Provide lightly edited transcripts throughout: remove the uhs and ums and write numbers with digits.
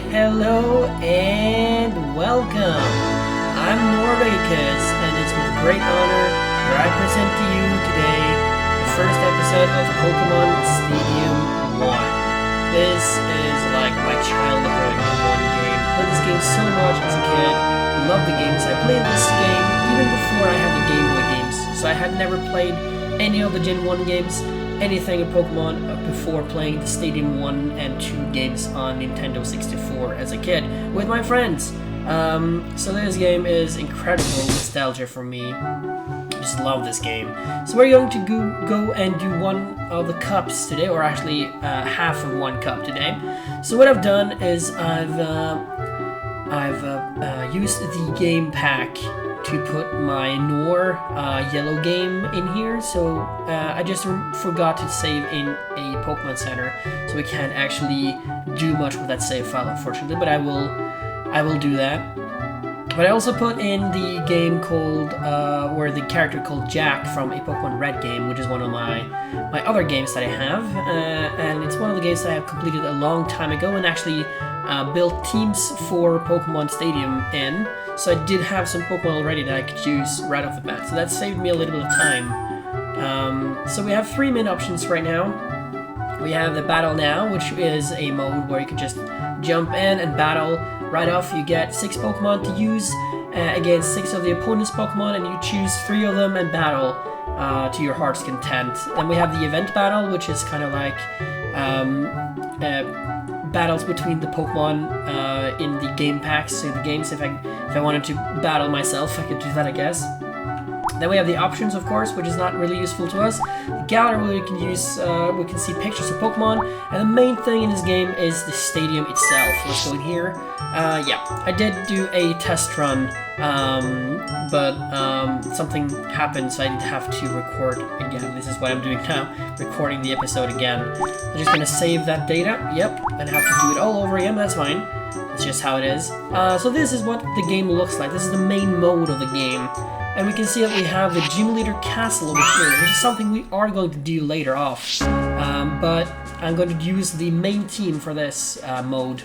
hello and welcome. I'm Norvegicus, and it's with great honor that I present to you today the first episode of Pokémon Stadium 1. This is like my childhood one game. I played this game so much as a kid. Loved the games. I played this game even before I had the Game Boy games, so I had never played any of the Gen 1 games, anything in Pokemon before playing the Stadium 1 and 2 games on Nintendo 64 as a kid with my friends. So this game is incredible nostalgia for me. I just love this game. So we're going to go and do one of the cups today, or actually half of one cup today. So what I've done is I've used the game pack to put my Noir yellow game in here, so I just forgot to save in a Pokemon Center, so we can't actually do much with that save file, unfortunately. But I will do that. But I also put in the game called, where the character called Jack from a Pokemon Red game, which is one of my other games that I have, and it's one of the games that I have completed a long time ago, and actually built teams for Pokémon Stadium in. So I did have some Pokemon already that I could use right off the bat, so that saved me a little bit of time. So we have 3 main options right now. We have the Battle Now, which is a mode where you can just jump in and battle. Right off, you get 6 Pokemon to use against 6 of the opponent's Pokemon, and you choose 3 of them and battle to your heart's content. Then we have the Event Battle, which is kind of like battles between the Pokemon in the game packs, so the games. If I wanted to battle myself, I could do that, I guess. Then we have the options, of course, which is not really useful to us. The gallery, where we can use, we can see pictures of Pokemon, and the main thing in this game is the stadium itself. Let's go in here. Yeah, I did do a test run, but something happened, so I did have to record again. This is what I'm doing now, recording the episode again. I'm just gonna save that data. Yep, and have to do it all over again. That's fine. That's just how it is. So this is what the game looks like. This is the main mode of the game. And we can see that we have the Gym Leader Castle over here, which is something we are going to do later off. But I'm going to use the main team for this mode.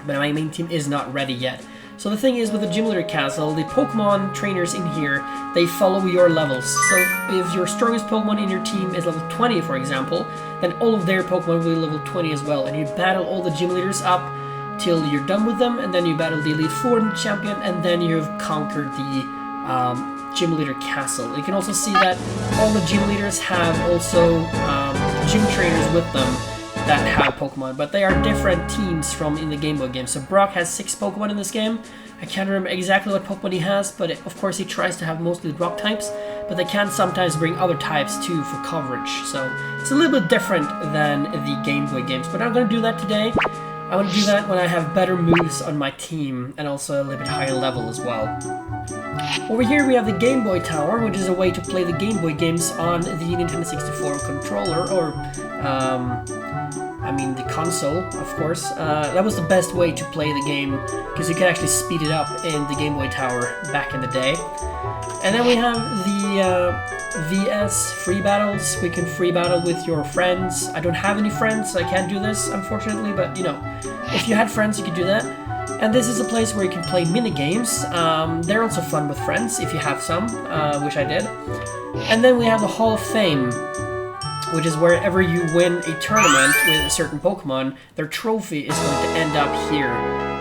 But my main team is not ready yet. So the thing is, with the Gym Leader Castle, the Pokemon trainers in here, they follow your levels. So if your strongest Pokemon in your team is level 20, for example, then all of their Pokemon will be level 20 as well. And you battle all the Gym Leaders up till you're done with them, and then you battle the Elite Four champion, and then you've conquered the Gym Leader Castle. You can also see that all the Gym Leaders have also gym trainers with them that have Pokemon, but they are different teams from in the Game Boy game. So Brock has 6 Pokemon in this game. I can't remember exactly what Pokemon he has, but of course he tries to have mostly rock types, but they can sometimes bring other types too for coverage. So it's a little bit different than the Game Boy games, but I'm going to do that today. I want to do that when I have better moves on my team, and also a little bit higher level as well. Over here we have the Game Boy Tower, which is a way to play the Game Boy games on the Nintendo 64 controller, or I mean the console, of course. That was the best way to play the game, because you can actually speed it up in the Game Boy Tower back in the day. And then we have the VS free battles. We can free battle with your friends. I don't have any friends, so I can't do this, unfortunately, but you know, if you had friends, you could do that. And this is a place where you can play mini-games. They're also fun with friends, if you have some, which I did. And then we have the Hall of Fame, which is wherever you win a tournament with a certain Pokemon, their trophy is going to end up here.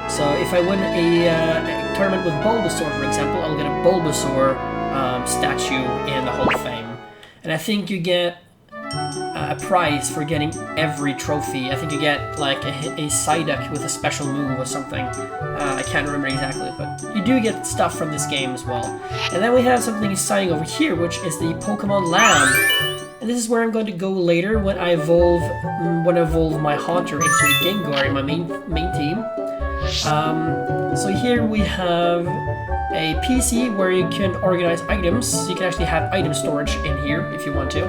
So if I win a tournament with Bulbasaur, for example, I'll get a Bulbasaur statue in the Hall of Fame. And I think you get a prize for getting every trophy. I think you get like a Psyduck with a special move or something. I can't remember exactly, but you do get stuff from this game as well. And then we have something exciting over here, which is the Pokemon Lab. And this is where I'm going to go later when I evolve my Haunter into a Gengar in my main team. So here we have a PC where you can organize items. You can actually have item storage in here if you want to.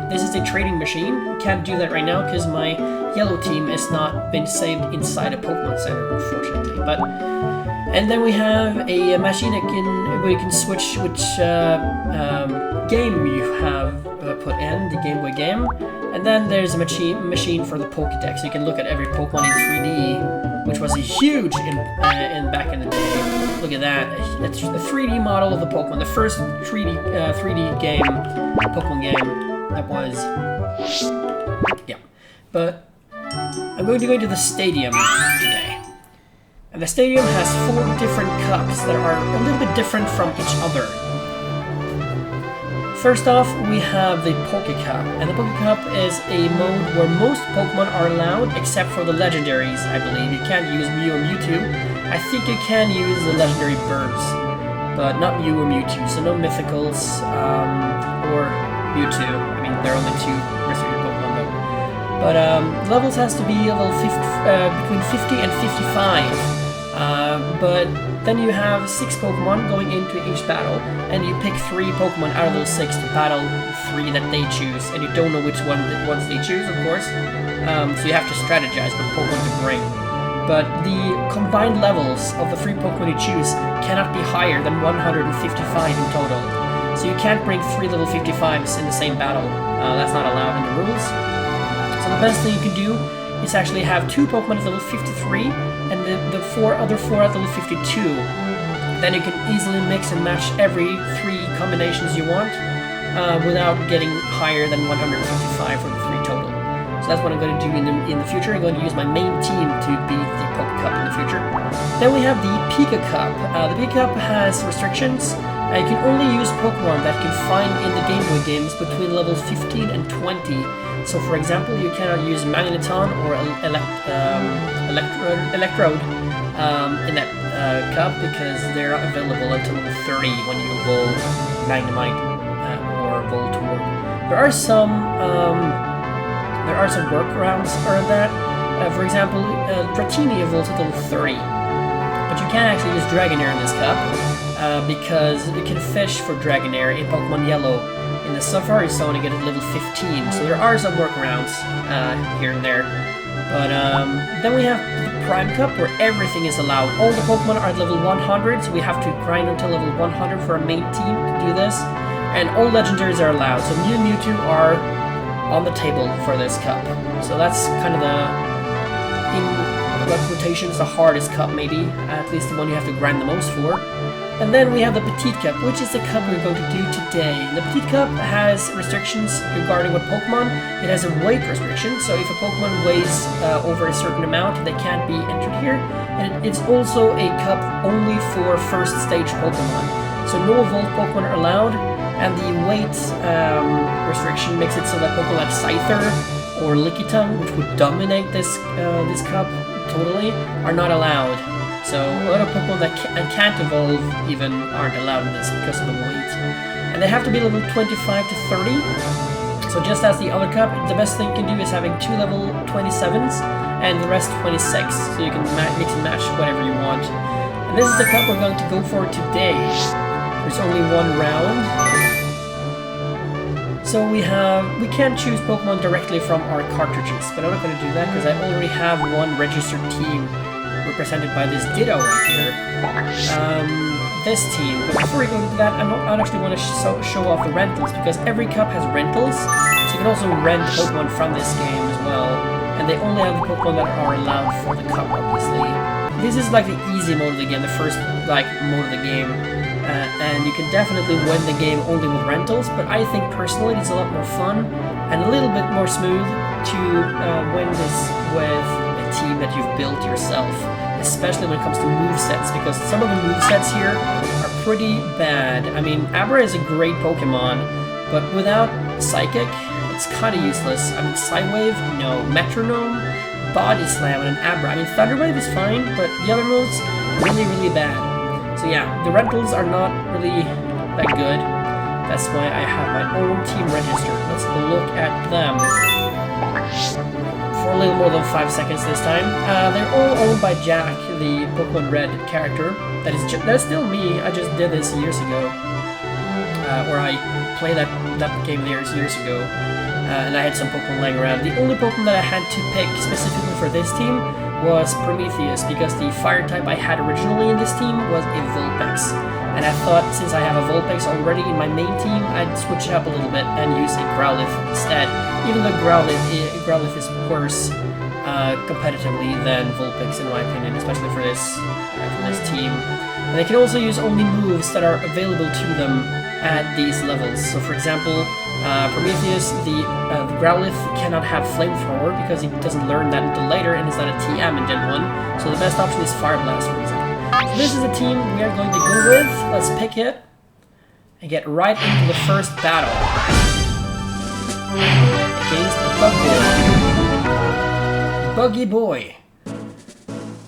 This is a trading machine. Can't do that right now because my yellow team has not been saved inside a Pokemon Center, unfortunately. And then we have a machine where you can switch which game you have put in, the Game Boy game. And then there's a machine for the Pokédex. You can look at every Pokemon in 3D, which was a huge in back in the day. Look at that, it's a 3D model of the Pokemon, the first 3D game, Pokemon game that was. Yeah, but I'm going to go into the stadium today. And the stadium has 4 different cups that are a little bit different from each other. First off, we have the Poké Cup, and the Poké Cup is a mode where most Pokemon are allowed, except for the legendaries, I believe. You can't use Mew or Mewtwo. I think you can use the legendary birds, but not Mew or Mewtwo, so no Mythicals or Mewtwo. I mean, there are only 2 restricted Pokemon though. But levels has to be level between 50 and 55. But then you have 6 Pokemon going into each battle, and you pick 3 Pokemon out of those 6 to battle 3 that they choose, and you don't know which ones they choose, of course. So you have to strategize what Pokemon to bring. But the combined levels of the 3 Pokemon you choose cannot be higher than 155 in total. So you can't bring 3 level 55s in the same battle. That's not allowed in the rules. So the best thing you can do is actually have 2 Pokemon at level 53 and the 4 at level 52. Then you can easily mix and match every 3 combinations you want without getting higher than 155 for the 3 total. So that's what I'm going to do in the future. I'm going to use my main team to beat the Poké Cup in the future. Then we have the Pika Cup. The Pika Cup has restrictions. You can only use Pokemon that you can find in the Game Boy games between levels 15 and 20. So for example, you cannot use Magneton or Electrode in that cup because they're not available until level 30 when you evolve Magnemite or Voltorb. There are some workarounds around that. For example, Dratini evolves at level 30, but you can't actually use Dragonair in this cup because you can fish for Dragonair in Pokemon Yellow in the Safari Zone and get it level 15. So there are some workarounds here and there. But then we have the Prime Cup where everything is allowed. All the Pokemon are at level 100, so we have to grind until level 100 for our main team to do this. And all legendaries are allowed, so Mew and Mewtwo are on the table for this cup. So that's kind of in quotations, the hardest cup maybe, at least the one you have to grind the most for. And then we have the Petit Cup, which is the cup we're going to do today. The Petit Cup has restrictions regarding what Pokemon. It has a weight restriction, so if a Pokemon weighs over a certain amount, they can't be entered here. And it's also a cup only for first stage Pokemon. So no evolved Pokemon are allowed, and the weight restriction makes it so that Pokemon like Scyther or Lickitung, which would dominate this cup totally, are not allowed. So a lot of Pokemon that can't evolve even aren't allowed in this because of the weight. And they have to be level 25 to 30. So just as the other cup, the best thing you can do is having 2 level 27s and the rest 26. So you can mix and match whatever you want. And this is the cup we're going to go for today. There's only 1 round. So we can't choose Pokemon directly from our cartridges, but I'm not going to do that because I already have 1 registered team represented by this Ditto right here. This team. But before we go into that, I actually want to show off the rentals because every cup has rentals, so you can also rent Pokemon from this game as well. And they only have the Pokemon that are allowed for the cup, obviously. This is like the easy mode of the game, the first mode of the game. And you can definitely win the game only with rentals, but I think personally it's a lot more fun and a little bit more smooth to win this with a team that you've built yourself, especially when it comes to movesets, because some of the movesets here are pretty bad. I mean, Abra is a great Pokemon, but without Psychic, it's kind of useless. I mean, Psywave, no. Metronome, Body Slam, and an Abra. I mean, Thunder Wave is fine, but the other moves, really, really bad. So yeah, the rentals are not really that good. That's why I have my own team registered. Let's look at them. For a little more than 5 seconds this time. They're all owned by Jack, the Pokemon Red character. That's still me. I just did this years ago. Or I played that game years ago. And I had some Pokemon laying around. The only Pokemon that I had to pick specifically for this team was Prometheus, because the fire type I had originally in this team was a Vulpix. And I thought since I have a Vulpix already in my main team, I'd switch it up a little bit and use a Growlithe instead. Even though Growlithe is worse competitively than Vulpix in my opinion, especially for this team. And they can also use only moves that are available to them at these levels. So for example, Prometheus, the Growlithe cannot have Flamethrower because he doesn't learn that until later and is not a TM in Gen 1. So the best option is Fire Blast, for example. So this is the team we are going to go with. Let's pick it and get right into the first battle against Buggy Boy.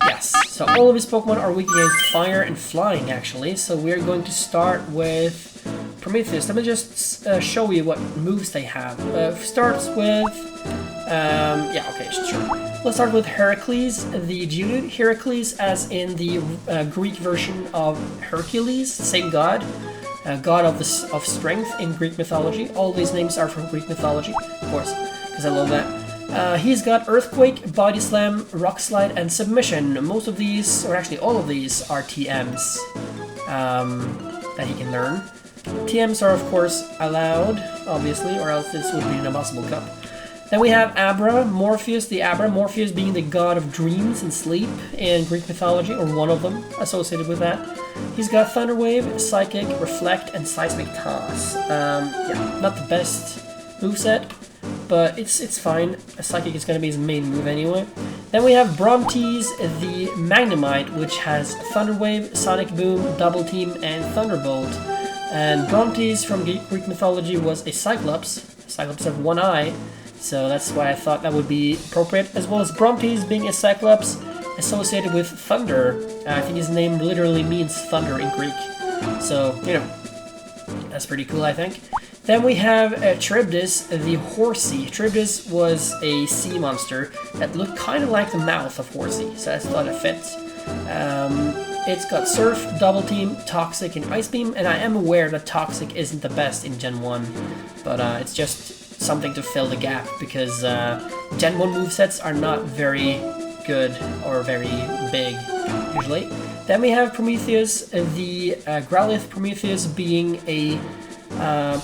Yes, so all of his Pokemon are weak against fire and flying actually. So we're going to start with Prometheus. Let me just show you what moves they have. Starts with yeah, okay, sure. Let's start with Heracles, the Geodude. Heracles as in the Greek version of Hercules, same god. God of strength in Greek mythology. All these names are from Greek mythology, of course, because I love that. He's got Earthquake, Body Slam, Rock Slide, and Submission. Most of these, or actually all of these, are TMs that he can learn. TMs are of course allowed, obviously, or else this would be an impossible cup. Then we have Abra, Morpheus the Abra, Morpheus being the god of dreams and sleep in Greek mythology, or one of them associated with that. He's got Thunder Wave, Psychic, Reflect, and Seismic Toss. Yeah, not the best moveset, but it's fine. A Psychic is going to be his main move anyway. Then we have Bromtees the Magnemite, which has Thunder Wave, Sonic Boom, Double Team, and Thunderbolt. And Bromtees from Greek mythology was a Cyclops. Cyclops have one eye, so that's why I thought that would be appropriate. As well as Bromtees being a Cyclops associated with thunder. I think his name literally means thunder in Greek. So, you know, that's pretty cool, I think. Then we have Charybdis the Horsey. Charybdis was a sea monster that looked kind of like the mouth of Horsey, so I thought it fits. It's got Surf, Double Team, Toxic, and Ice Beam, and I am aware that Toxic isn't the best in Gen 1, but it's just something to fill the gap, because Gen 1 movesets are not very good or very big, usually. Then we have Prometheus, the Growlithe Prometheus being a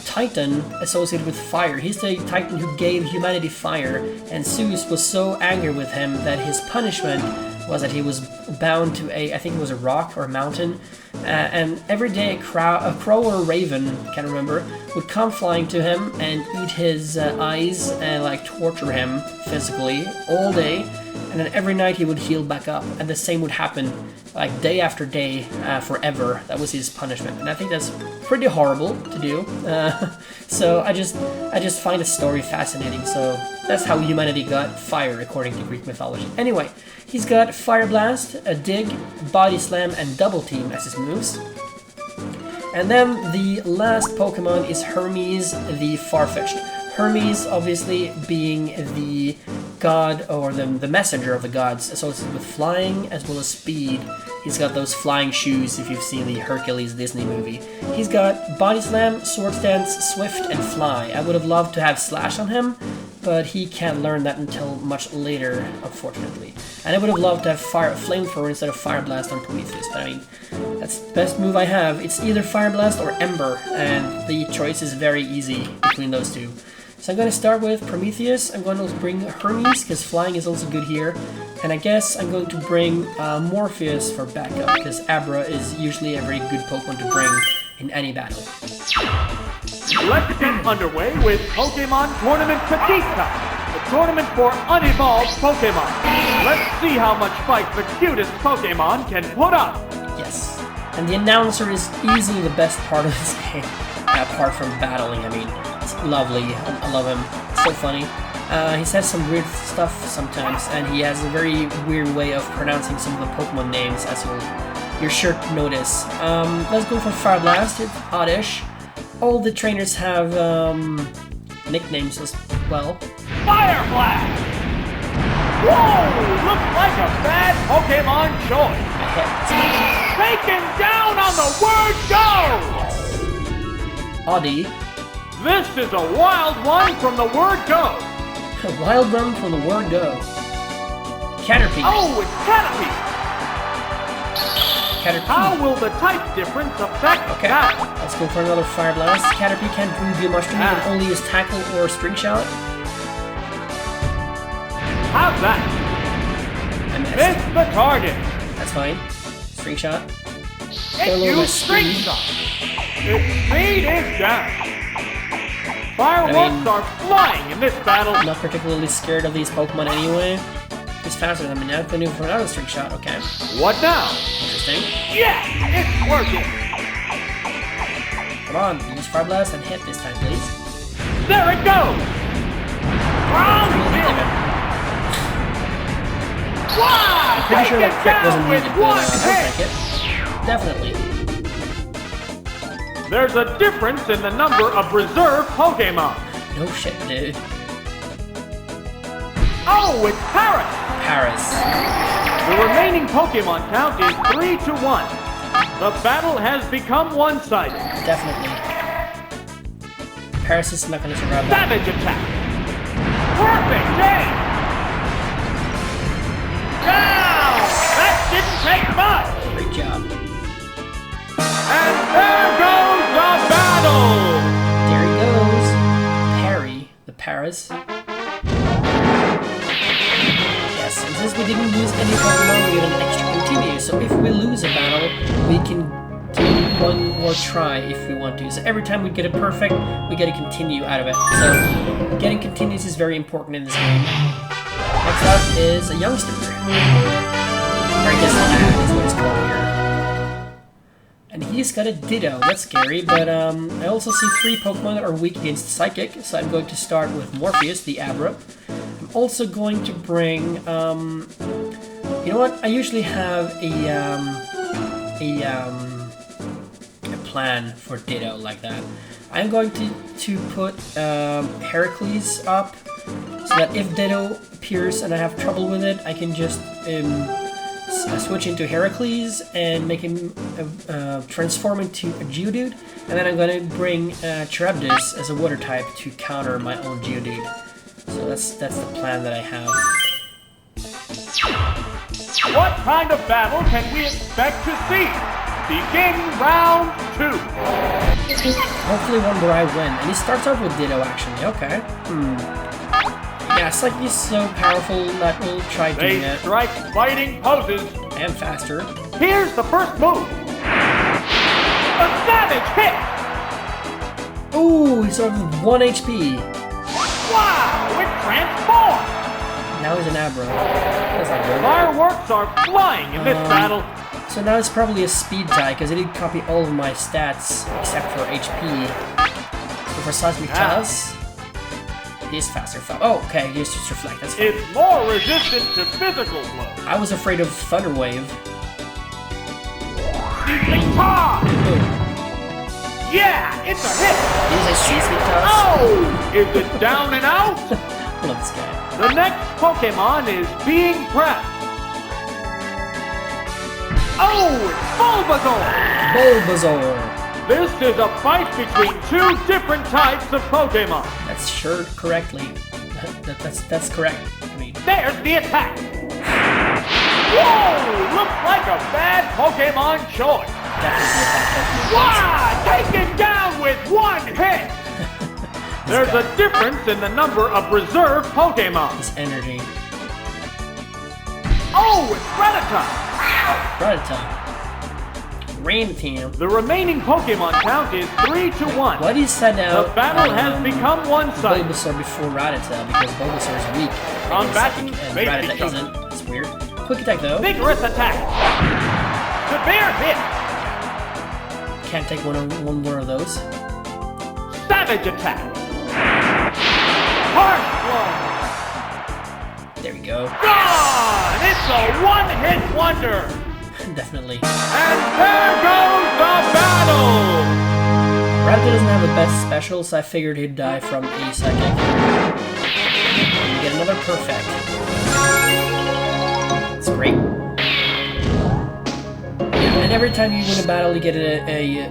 Titan associated with fire. He's the Titan who gave humanity fire, and Zeus was so angry with him that his punishment was that he was bound to I think it was a rock or a mountain, and every day a crow or a raven, can't remember, would come flying to him and eat his eyes and like torture him physically all day, and then every night he would heal back up, and the same would happen like day after day forever. That was his punishment, and I think that's pretty horrible to do. So I just find the story fascinating. So that's how humanity got fire according to Greek mythology. Anyway, he's got Fire Blast, a Dig, Body Slam, and Double Team as his moves. And then the last Pokemon is Hermes the Farfetch'd. Hermes obviously being the god, or the messenger of the gods, associated with flying as well as speed. He's got those flying shoes if you've seen the Hercules Disney movie. He's got Body Slam, Sword Stance, Swift, and Fly. I would have loved to have Slash on him, but he can't learn that until much later, unfortunately. And I would have loved to have Flamethrower instead of Fire Blast on Prometheus, but I mean, that's the best move I have. It's either Fire Blast or Ember, and the choice is very easy between those two. So I'm going to start with Prometheus. I'm going to bring Hermes, because flying is also good here. And I guess I'm going to bring Morpheus for backup, because Abra is usually a very good Pokemon to bring in any battle. Let's get underway with Pokémon Tournament Petit Cup, the tournament for unevolved Pokémon. Let's see how much fight the cutest Pokémon can put up. Yes, and the announcer is easily the best part of this game, apart from battling. I mean, it's lovely. I love him. It's so funny. He says some weird stuff sometimes, and he has a very weird way of pronouncing some of the Pokemon names, as you're sure to notice. Let's go for Fire Blast. It's oddish. All the trainers have nicknames as well. Fire Blast! Whoa! Looks like a bad Pokémon choice. Taken down on the word go! Audi. This is a wild one from the word go. A wild one from the word go. Caterpie. Oh, it's Caterpie! Caterpie. How will the type difference affect Okay, that? let's go for another Fire Blast. Caterpie can't really do much to me, it can only use Tackle or String Shot. How's that? I missed. Miss the target. That's fine. String Shot. It used String Shot. Its speed is down. Fireworks are flying in this battle. I'm not particularly scared of these Pokemon anyway. He's faster than me now. Can do for another String Shot. Okay. What now? Interesting. Yes, it's working. Come on, use Fire Blast and hit this time, please. There it goes. Ground zero. Wow! Pretty sure that crit wasn't with needed, but one I'll hit. take it. Definitely. There's a difference in the number of reserve Pokemon. No shit, dude. Oh, it's Paris. Paris. The remaining Pokemon count is 3-1. The battle has become one-sided. Definitely. Paris is not going to survive that. Savage attack. Perfect aim. Down. That didn't take much. Great job. And there goes the battle. There he goes. Parry, the Paris. Yes, and since we didn't lose any Pokemon, we get an extra continue. So if we lose a battle, we can do one more try if we want to. So every time we get it perfect, we get a continue out of it. So getting continues is very important in this game. Next up is a youngster. Or I guess lad is what it's called here. And he's got a Ditto. That's scary, but I also see 3 Pokemon that are weak against Psychic, so I'm going to start with Morpheus, the Abra. I'm also going to bring, you know what? I usually have a plan for Ditto like that. I'm going to put Heracles up, so that if Ditto appears and I have trouble with it, I can just switch into Heracles and make him transform into a Geodude, and then I'm going to bring Charybdis as a water type to counter my own Geodude. So that's the plan that I have. What kind of battle can we expect to see? Begin round 2. Hopefully one where I win. And he starts off with Ditto, actually. Okay. Yeah, it's like he's so powerful that we'll try doing They it. strike fighting poses. And faster. Here's the first move. A savage hit. Ooh, he's on 1 HP. Wow, it transformed. Now he's an Abra. That's not good. Fireworks are flying in this battle. So now it's probably a speed tie, because it did copy all of my stats except for HP. So for Seismic Toss, he's faster. Oh, okay, he's just Reflect. That's fine. It's more resistant to physical blows. I was afraid of Thunder Wave. Yeah, it's a hit. He's a Seismic Toss. Oh, is it down and out? I love this guy. The next Pokemon is being prepped. Oh, it's Bulbasaur. Bulbasaur. This is a fight between 2 different types of Pokemon. That's sure correctly. That's correct. I mean, There's the attack. Whoa, looks like a bad Pokemon choice. definitely a bad Pokemon. Wow, taken down with 1 hit. There's a difference in the number of reserve Pokemon. His energy. Oh, it's Rattata. Rattata. Rain-Team. The remaining Pokemon count is 3-1. What he said now? The battle has become one-sided. Bulbasaur before Rattata, because Bulbasaur is weak. Combatant and Petit Rattata Cup. isn't. It's weird. Quick attack though. Vigorous attack. Severe hit. Can't take one more of those. Savage attack. Harsh blow. There we go. Gone! It's a one-hit wonder. Definitely. And there goes the battle. Rattata doesn't have the best special, so I figured he'd die from a Psychic. And we get another perfect. It's great. Yeah, and every time you win a battle, you get a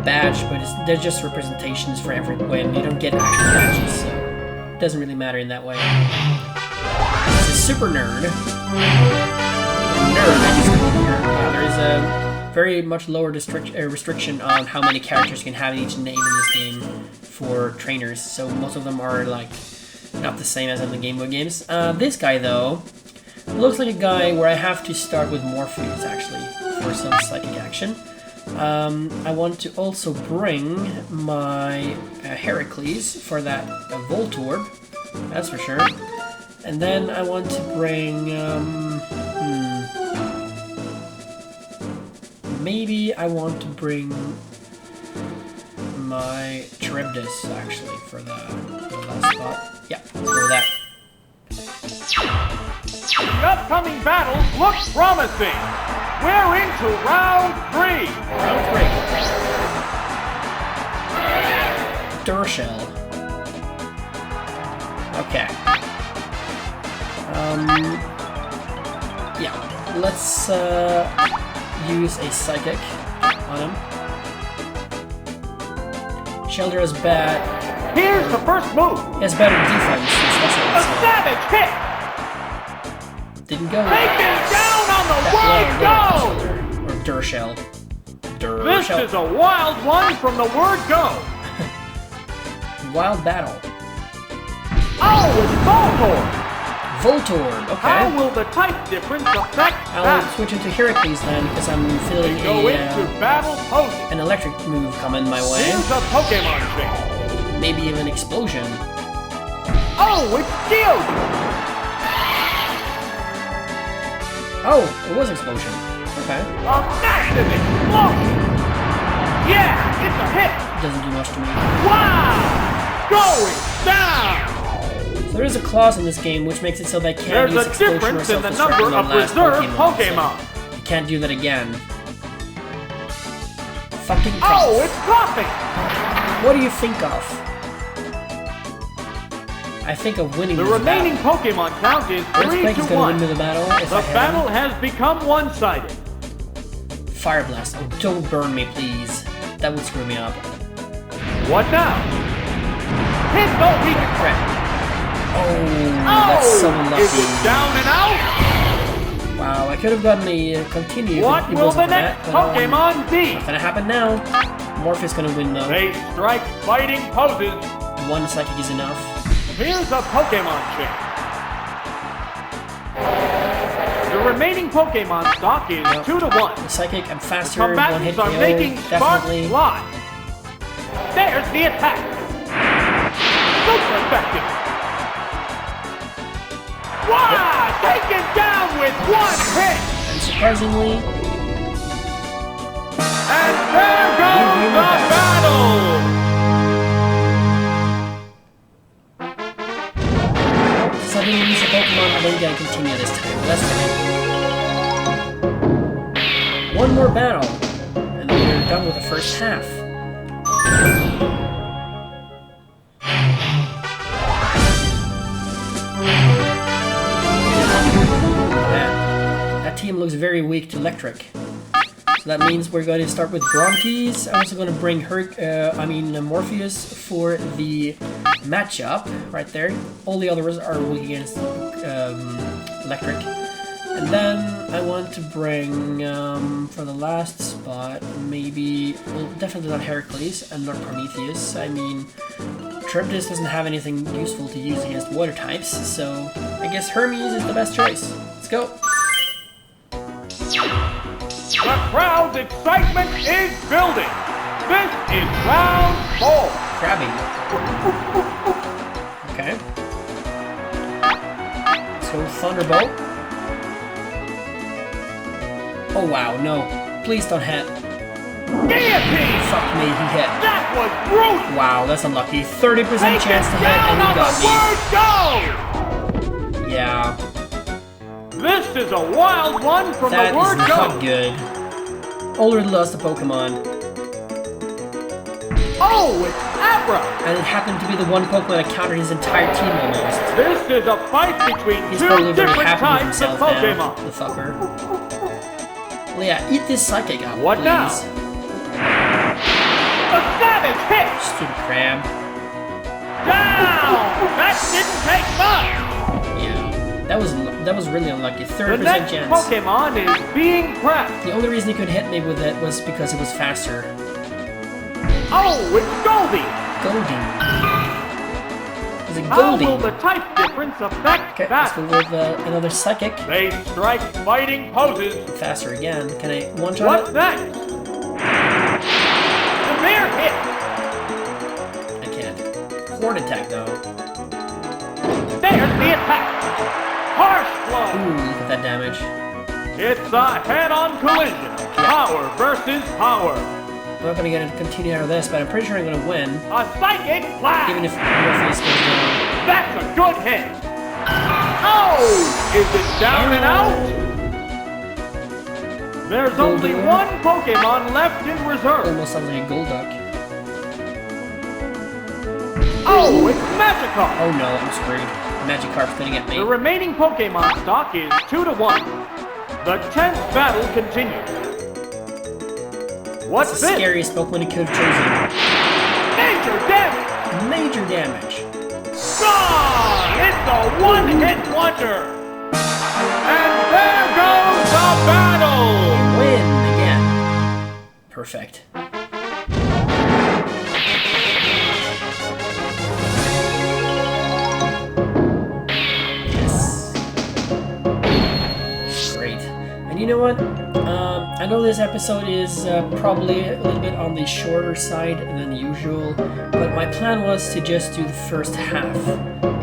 badge, but they're just representations for every win. You don't get actual badges, so it doesn't really matter in that way. It's a super nerd. Yeah, there's very much lower restriction on how many characters you can have in each name in this game for trainers. So most of them are like not the same as in the Game Boy games. This guy though looks like a guy where I have to start with Morpheus actually for some psychic action. I want to also bring my Heracles for that Voltorb, that's for sure. And then I want to bring, maybe I want to bring my Charybdis actually for the last spot. Yeah, let's go with that. The upcoming battles look promising. We're into round 3. Round 3. Durshell. Okay. Yeah, let's use a Psychic on him. Shelter is bad. Here's the first move. He has better defense. A savage hit. Didn't go. Taken down on the wide go. Or Durshell. This is a wild one from the word go. Wild battle. Oh, it's Voltorb. Voltorb, okay. How will the type difference affect I'll that? switch into Heracles then, because I'm feeling Go into battle poses. an electric move coming my way. Here's a Pokemon trick. Maybe even explosion. Oh, it's Geodude. Oh, it was explosion. Okay. A massive explosion. Yeah, it's a hit. Doesn't do much to me. Wow, going down. So there is a clause in this game which makes it so that I can't There's use a explosion or difference in the self-destruct number on of the last reserve Pokemon. Pokemon. So you can't do that again. Fucking Oh, Christ. it's popping. What do you think of? I think of winning The this remaining battle. Pokemon count is 3 Earthquake to is gonna 1. win me the battle if The I have battle has become one-sided. Fire Blast. Oh, don't burn me, please. That would screw me up. What now? Hit the weak. Crap. Oh, that's so lucky. Is it down and out? Wow, I could have gotten a continue. What it will wasn't the for next that, but, Pokemon be? Not gonna happen now. Morpheus gonna win though. They strike fighting poses. One Psychic is enough. Here's a Pokemon trick. The remaining Pokemon stock is 2 to 1. The Psychic, I'm faster. One hit Combatants KO. are making sparks Definitely. fly. There's the attack. Super effective. Wow! Taken down with one hit. And surprisingly, And there goes the battle. since I didn't use a Pokemon, I don't get to continue this time. But that's fine. One more battle, and then we're done with the first half. That team looks very weak to electric. So that means we're going to start with Brontes. I'm also going to bring Morpheus for the matchup right there. All the others are weak against electric. And then I want to bring, for the last spot, maybe, well, definitely not Heracles and not Prometheus. I mean, Charybdis doesn't have anything useful to use against water types, so I guess Hermes is the best choice. Let's go. The crowd's excitement is building. This is round 4. Krabby. Okay. So Thunderbolt. Oh wow, no. Please don't hit. Guillotine! Fuck me, he hit. That was brutal! Wow, that's unlucky. 30% chance to hit and he got me. Yeah. This is a wild one from That the word is go. not good. Already lost a Pokemon. Oh, it's Abra! And it happened to be the one Pokemon that countered his entire team almost. This is a fight between He's two probably very different happy with types of himself now, Pokemon. the fucker. Well, yeah, eat this Psychic up, What please. now? A savage hit! Stupid crab. Down! That didn't take much! Yeah, that that was really unlucky. The 30% next chance. Pokemon is being prepped. The only reason he could hit me with it was because it was faster. Oh, it's Goldie. Goldie. Is it How Goldie? will the type difference affect Okay, let's that? go with another psychic. They strike fighting poses. Faster again. Can I one-shot What's it? next? Severe hit. I can't. Horn attack though. There's the attack. Harsh blow. Ooh, look at that damage. It's a head-on collision. Power versus power. I'm not gonna get to continue out of this, but I'm pretty sure I'm gonna win. A psychic blast. Even if Morpheus goes down. That's a good hit. Oh! Is it down and out? There's only one Pokemon left in reserve. Almost sounds like a Golduck. Oh, it's Magikarp. Oh no, I'm screwed. Magikarp's gonna get me. The remaining Pokemon stock is 2-1. The 10th battle continues. What's That's the this? scariest Pokemon he could have chosen. Major damage! Major damage. Gone! It's a one-hit wonder! And there goes the battle! Win again. Perfect. Yes. Great. And you know what? I know this episode is probably a little bit on the shorter side than usual, but my plan was to just do the first half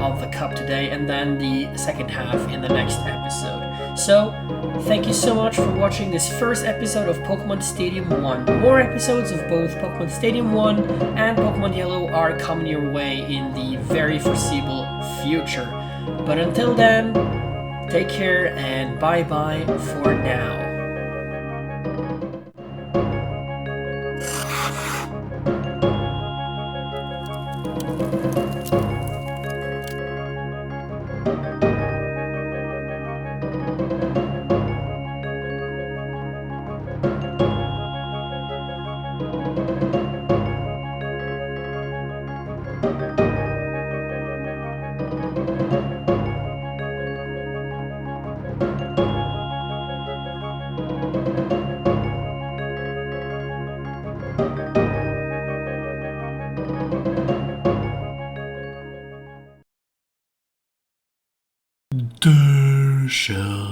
of the cup today and then the second half in the next episode. So, thank you so much for watching this first episode of Pokémon Stadium 1. More episodes of both Pokémon Stadium 1 and Pokémon Yellow are coming your way in the very foreseeable future. But until then, take care and bye-bye for now. There shall